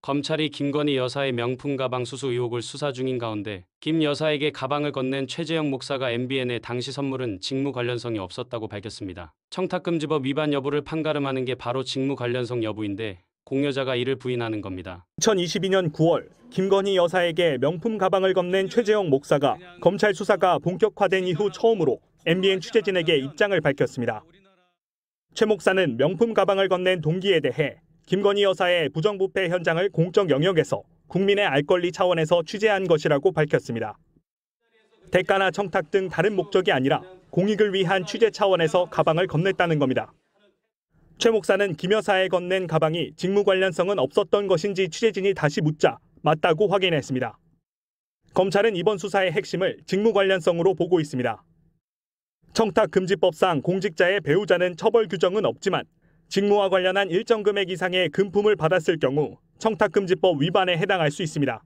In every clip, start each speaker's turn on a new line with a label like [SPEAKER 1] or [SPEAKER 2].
[SPEAKER 1] 검찰이 김건희 여사의 명품 가방 수수 의혹을 수사 중인 가운데 김 여사에게 가방을 건넨 최재형 목사가 MBN에 당시 선물은 직무 관련성이 없었다고 밝혔습니다. 청탁금지법 위반 여부를 판가름하는 게 바로 직무 관련성 여부인데 공여자가 이를 부인하는 겁니다.
[SPEAKER 2] 2022년 9월 김건희 여사에게 명품 가방을 건넨 최재형 목사가 검찰 수사가 본격화된 이후 처음으로 MBN 취재진에게 입장을 밝혔습니다. 최 목사는 명품 가방을 건넨 동기에 대해 김건희 여사의 부정부패 현장을 공적 영역에서 국민의 알 권리 차원에서 취재한 것이라고 밝혔습니다. 대가나 청탁 등 다른 목적이 아니라 공익을 위한 취재 차원에서 가방을 건넸다는 겁니다. 최 목사는 김 여사에 건넨 가방이 직무 관련성은 없었던 것인지 취재진이 다시 묻자 맞다고 확인했습니다. 검찰은 이번 수사의 핵심을 직무 관련성으로 보고 있습니다. 청탁금지법상 공직자의 배우자는 처벌 규정은 없지만 직무와 관련한 일정 금액 이상의 금품을 받았을 경우 청탁금지법 위반에 해당할 수 있습니다.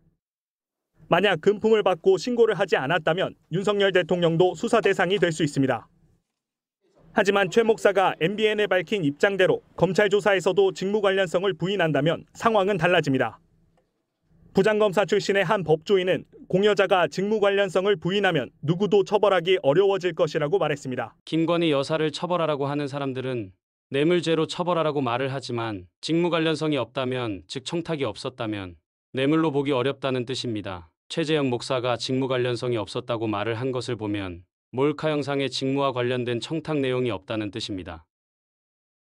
[SPEAKER 2] 만약 금품을 받고 신고를 하지 않았다면 윤석열 대통령도 수사 대상이 될 수 있습니다. 하지만 최 목사가 MBN에 밝힌 입장대로 검찰 조사에서도 직무 관련성을 부인한다면 상황은 달라집니다. 부장검사 출신의 한 법조인은 공여자가 직무 관련성을 부인하면 누구도 처벌하기 어려워질 것이라고 말했습니다.
[SPEAKER 1] 김건희 여사를 처벌하라고 하는 사람들은 뇌물죄로 처벌하라고 말을 하지만 직무 관련성이 없다면, 즉 청탁이 없었다면 뇌물로 보기 어렵다는 뜻입니다. 최재형 목사가 직무 관련성이 없었다고 말을 한 것을 보면 몰카 영상의 직무와 관련된 청탁 내용이 없다는 뜻입니다.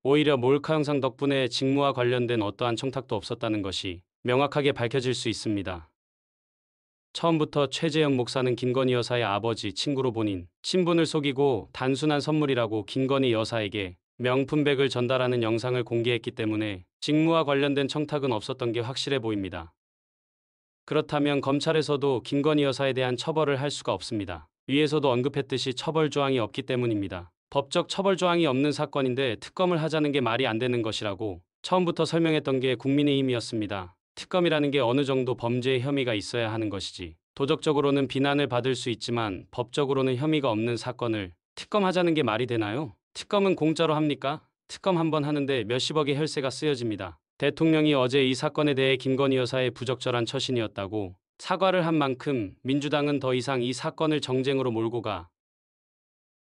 [SPEAKER 1] 오히려 몰카 영상 덕분에 직무와 관련된 어떠한 청탁도 없었다는 것이 명확하게 밝혀질 수 있습니다. 처음부터 최재형 목사는 김건희 여사의 아버지, 친구로 본인, 신분을 속이고 단순한 선물이라고 김건희 여사에게 명품백을 전달하는 영상을 공개했기 때문에 직무와 관련된 청탁은 없었던 게 확실해 보입니다. 그렇다면 검찰에서도 김건희 여사에 대한 처벌을 할 수가 없습니다. 위에서도 언급했듯이 처벌 조항이 없기 때문입니다. 법적 처벌 조항이 없는 사건인데 특검을 하자는 게 말이 안 되는 것이라고 처음부터 설명했던 게 국민의힘이었습니다. 특검이라는 게 어느 정도 범죄의 혐의가 있어야 하는 것이지, 도덕적으로는 비난을 받을 수 있지만 법적으로는 혐의가 없는 사건을 특검하자는 게 말이 되나요? 특검은 공짜로 합니까? 특검 한번 하는데 몇십억의 혈세가 쓰여집니다. 대통령이 어제 이 사건에 대해 김건희 여사의 부적절한 처신이었다고 사과를 한 만큼 민주당은 더 이상 이 사건을 정쟁으로 몰고 가